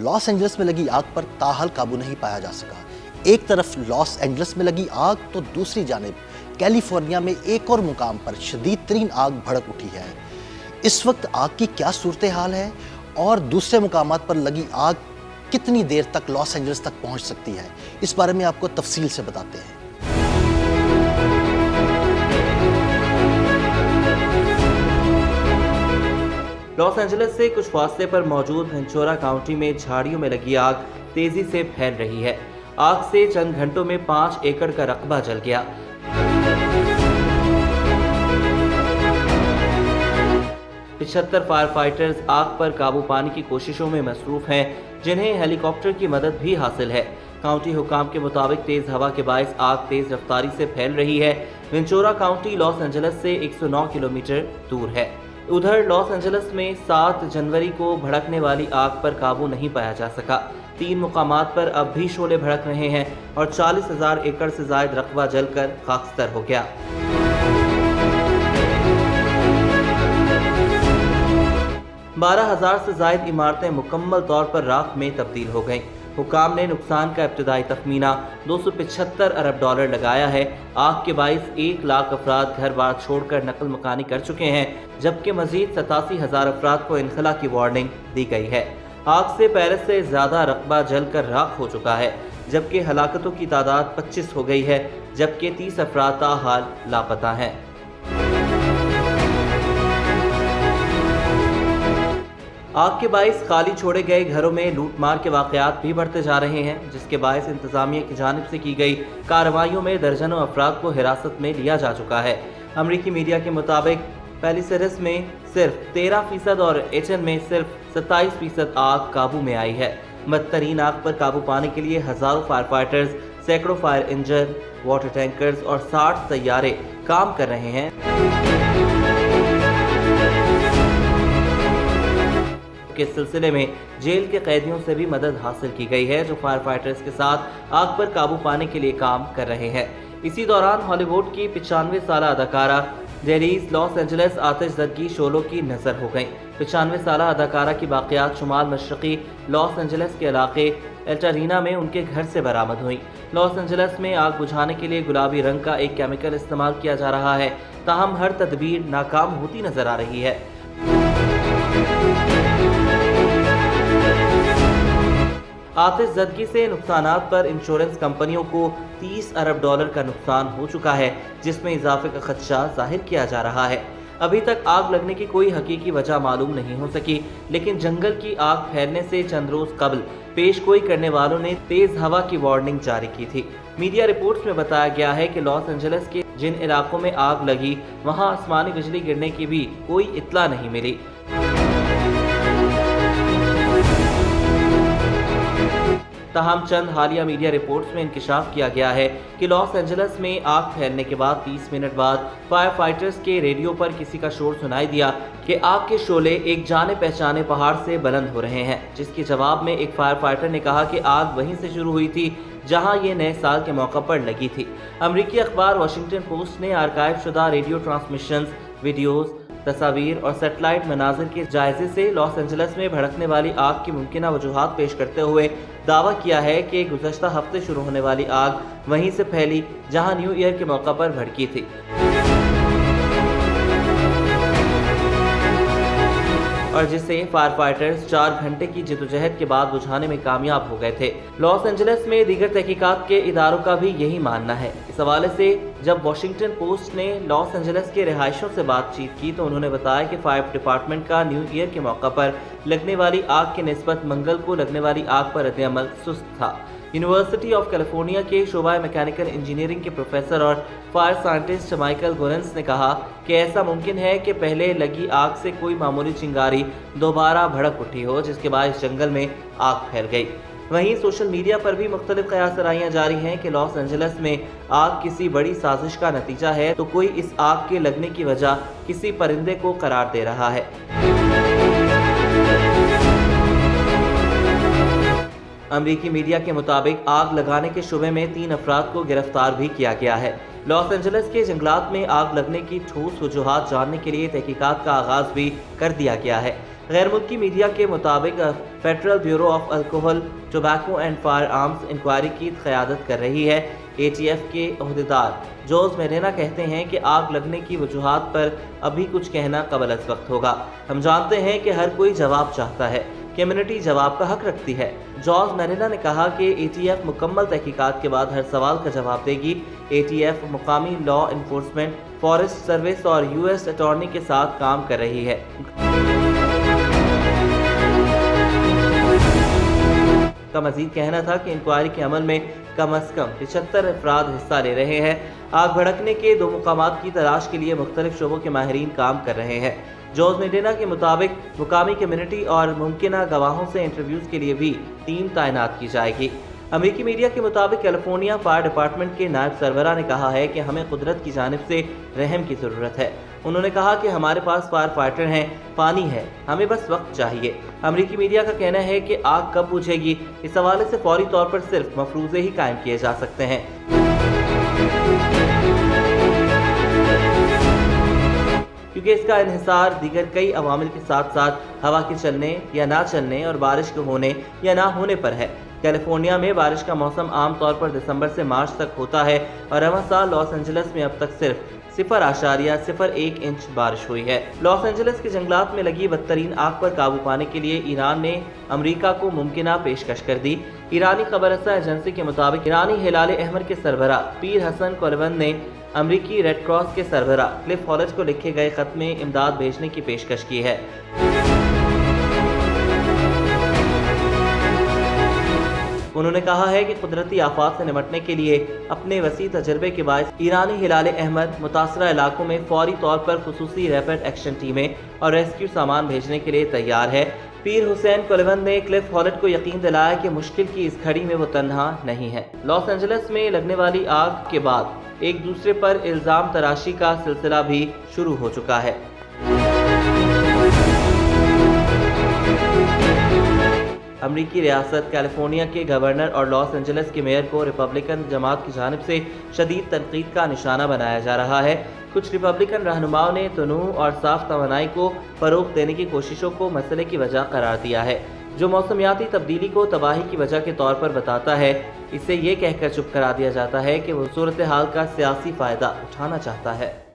Los Angeles में लगी आग पर ताहाल काबू नहीं पाया जा सका। एक तरफ लॉस एंजलिस में लगी आग तो दूसरी जानिब कैलिफोर्निया में एक और मुकाम पर शदीद तरीन आग भड़क उठी है। इस वक्त आग की क्या सूरत हाल है और दूसरे मुकामात पर लगी आग कितनी देर तक लॉस एंजलिस तक पहुंच सकती है, इस बारे में आपको तफसील से बताते हैं। लॉस एंजलिस से कुछ फासले पर मौजूद वेंचुरा काउंटी में झाड़ियों में लगी आग तेजी से फैल रही है। आग से चंद घंटों में 5 एकड़ का रकबा जल गया। पिछहत्तर फायर फाइटर्स आग पर काबू पाने की कोशिशों में मसरूफ हैं, जिन्हें हेलीकॉप्टर की मदद भी हासिल है। काउंटी हुकाम के मुताबिक तेज हवा के बायस आग तेज रफ्तारी से फैल रही है। वेंचुरा काउंटी लॉस एंजलिस से 109 किलोमीटर दूर है। उधर लॉस एंजलिस में 7 जनवरी को भड़कने वाली आग पर काबू नहीं पाया जा सका। 3 मुकामात पर अब भी शोले भड़क रहे हैं और 40,000 एकड़ से जायद रकबा जलकर खाकस्तर हो गया। बारह 12,000 से जायद इमारतें मुकम्मल तौर पर राख में तब्दील हो गईं। हुकाम ने नुकसान का इब्तदाई तखमीना $275 अरब लगाया है। आग के बाइस 1 लाख अफराद घर बार छोड़कर नकल मकानी कर चुके हैं, जबकि मजीद 87,000 अफराद को इनखला की वार्निंग दी गई है। आग से पहले से ज्यादा रकबा जलकर राख हो चुका है, जबकि हलाकतों की तादाद 25 हो गई है, जबकि 30 अफराद ताहाल लापता हैं। आग के बाइस खाली छोड़े गए घरों में लूटमार के वाकयात भी बढ़ते जा रहे हैं, जिसके बाइस इंतजामिया की जानिब से की गई कार्रवाइयों में दर्जनों अफराद को हिरासत में लिया जा चुका है। अमरीकी मीडिया के मुताबिक पैलिसेरस में सिर्फ 13% और एचएन में सिर्फ 27% आग काबू में आई है। बदतरीन आग पर काबू पाने के लिए हजारों फायर फाइटर्स, सैकड़ों फायर इंजन, वाटर टैंकर्स और 60 तैयारे काम कर रहे हैं। के सिलसिले में जेल के कैदियों से भी मदद हासिल की गई है, जो फायर फाइटर्स के साथ आग पर काबू पाने के लिए काम कर रहे हैं। इसी दौरान हॉलीवुड की 95 साल अदाकारा डेरीज लॉस एंजलिस आतिशज़दगी शोलों की नजर हो गईं। 95 साल अदाकारा की बाक़ियात शुमाल मशरक़ी लॉस एंजलिस के इलाके एल्टारीना में उनके घर से बरामद हुई। लॉस एंजलिस में आग बुझाने के लिए गुलाबी रंग का एक केमिकल इस्तेमाल किया जा रहा है, ताहम हर तदबीर नाकाम होती नजर आ रही है। आतिशज़दगी से नुकसानात पर इंश्योरेंस कंपनियों को $30 अरब का नुकसान हो चुका है, जिसमें इजाफे का खदशा जाहिर किया जा रहा है। अभी तक आग लगने की कोई हकीकी वजह मालूम नहीं हो सकी, लेकिन जंगल की आग फैलने से चंद रोज कबल पेशगोई करने वालों ने तेज हवा की वार्निंग जारी की थी। मीडिया रिपोर्ट्स में बताया गया है कि लॉस एंजलिस के जिन इलाकों में आग लगी, वहां आसमानी बिजली गिरने की भी कोई इत्तला नहीं मिली। ताहम चंद हालिया मीडिया रिपोर्ट्स में इंकशाफ किया गया है कि लॉस एंजलिस में आग फैलने के बाद 30 मिनट बाद फायर फाइटर्स के रेडियो पर किसी का शोर सुनाई दिया कि आग के शोले एक जाने पहचाने पहाड़ से बुलंद हो रहे हैं, जिसके जवाब में एक फायर फाइटर ने कहा कि आग वहीं से शुरू हुई थी जहां ये नए साल के मौका पर लगी थी। अमरीकी अखबार वाशिंगटन पोस्ट ने आर्काइव शुदा रेडियो ट्रांसमिशंस, वीडियोज, तस्वीर और सेटेलाइट मनाजिर के जायजे से लॉस एंजलिस में भड़कने वाली आग की मुमकिन वजूहात पेश करते हुए दावा किया है कि गुज़श्ता हफ्ते शुरू होने वाली आग वहीं से फैली जहां न्यू ईयर के मौका पर भड़की थी। और जिसे फायर फाइटर्स 4 घंटे की जद्दोजहद के बाद बुझाने में कामयाब हो गए थे। लॉस एंजलिस में दीगर तहकीकात के इदारों का भी यही मानना है। इस हवाले से जब वाशिंगटन पोस्ट ने लॉस एंजलिस के रिहायशों से बातचीत की तो उन्होंने बताया कि फायर डिपार्टमेंट का न्यू ईयर के मौका पर लगने वाली आग की निस्बत मंगल को लगने वाली आग पर रद्द-ए-अमल सुस्त था। यूनिवर्सिटी ऑफ कैलिफोर्निया के शोबा मैकेनिकल इंजीनियरिंग के प्रोफेसर और फायर साइंटिस्ट माइकल गोरेंस ने कहा कि ऐसा मुमकिन है कि पहले लगी आग से कोई मामूली चिंगारी दोबारा भड़क उठी हो, जिसके बाद जंगल में आग फैल गई। वहीं सोशल मीडिया पर भी मुख्तलिफ क़यासराइयाँ जारी हैं कि लॉस एंजलिस में आग किसी बड़ी साजिश का नतीजा है, तो कोई इस आग के लगने की वजह किसी परिंदे को करार दे रहा है। अमरीकी मीडिया के मुताबिक आग लगाने के शुबे में 3 अफराद को गिरफ्तार भी किया गया है। लॉस एंजलिस के जंगलात में आग लगने की ठोस वजूहात जानने के लिए तहकीकात का आगाज भी कर दिया गया है। غیر ملکی میڈیا کے مطابق Federal Bureau of Alcohol, Tobacco and Firearms inquiry کی قیادت کر رہی ہے۔ ATF کے عہدیدار جوز میرینا کہتے ہیں کہ آگ لگنے کی وجوہات پر ابھی کچھ کہنا قبل از وقت ہوگا۔ ہم جانتے ہیں کہ ہر کوئی جواب چاہتا ہے، کمیونٹی جواب کا حق رکھتی ہے۔ جوز میرینا نے کہا کہ ATF مکمل تحقیقات کے بعد ہر سوال کا جواب دے گی۔ ATF مقامی لا انفورسمنٹ، فارسٹ سروس اور US اٹارنی کے ساتھ کام کر رہی ہے۔ کا مزید کہنا تھا کہ انکوائری کے عمل میں کم از کم 75 افراد حصہ لے رہے ہیں۔ آگ بھڑکنے کے 2 مقامات کی تلاش کے لیے مختلف شعبوں کے ماہرین کام کر رہے ہیں۔ جوز میرینا کے مطابق مقامی کمیونٹی اور ممکنہ گواہوں سے انٹرویوز کے لیے بھی ٹیم تعینات کی جائے گی۔ امریکی میڈیا کے مطابق کیلیفورنیا فائر ڈپارٹمنٹ کے نائب سربراہ نے کہا ہے کہ ہمیں قدرت کی جانب سے رحم کی ضرورت ہے۔ انہوں نے کہا کہ ہمارے پاس فائر فائٹر ہیں، پانی ہے، ہمیں بس وقت چاہیے۔ امریکی میڈیا کا کہنا ہے کہ آگ کب بجھے گی، اس حوالے سے فوری طور پر صرف مفروضے ہی قائم کیے جا سکتے ہیں۔ کیونکہ اس کا انحصار دیگر کئی عوامل کے ساتھ ساتھ ہوا کے چلنے یا نہ چلنے اور بارش کے ہونے یا نہ ہونے پر ہے۔ کیلیفورنیا میں بارش کا موسم عام طور پر دسمبر سے مارچ تک ہوتا ہے اور رواں سال لاس اینجلس میں اب تک صرف 0.01 انچ بارش ہوئی ہے۔ لاس اینجلس کے جنگلات میں لگی بدترین آگ پر قابو پانے کے لیے ایران نے امریکہ کو ممکنہ پیشکش کر دی۔ ایرانی خبر رساں ایجنسی کے مطابق ایرانی ہلال احمر کے سربراہ پیر حسن کولون نے امریکی ریڈ کراس کے سربراہ کلف ہالٹ کو لکھے گئے خط میں امداد بھیجنے کی پیشکش کی ہے۔ انہوں نے کہا ہے کہ قدرتی آفات سے نمٹنے کے لیے اپنے وسیع تجربے کے باعث ایرانی ہلال احمر متاثرہ علاقوں میں فوری طور پر خصوصی ریپڈ ایکشن ٹیمیں اور ریسکیو سامان بھیجنے کے لیے تیار ہے۔ پیر حسین کولون نے کلف ہالٹ کو یقین دلایا کہ مشکل کی اس گھڑی میں وہ تنہا نہیں ہے۔ لاس اینجلس میں لگنے والی آگ کے بعد ایک دوسرے پر الزام تراشی کا سلسلہ بھی شروع ہو چکا ہے۔ امریکی ریاست کیلیفورنیا کے گورنر اور لاس اینجلس کے میئر کو ریپبلکن جماعت کی جانب سے شدید تنقید کا نشانہ بنایا جا رہا ہے۔ کچھ ریپبلکن رہنماؤں نے تنوع اور صاف توانائی کو فروغ دینے کی کوششوں کو مسئلے کی وجہ قرار دیا ہے، جو موسمیاتی تبدیلی کو تباہی کی وجہ کے طور پر بتاتا ہے۔ اسے یہ کہہ کر چپ کرا دیا جاتا ہے کہ وہ صورتحال کا سیاسی فائدہ اٹھانا چاہتا ہے۔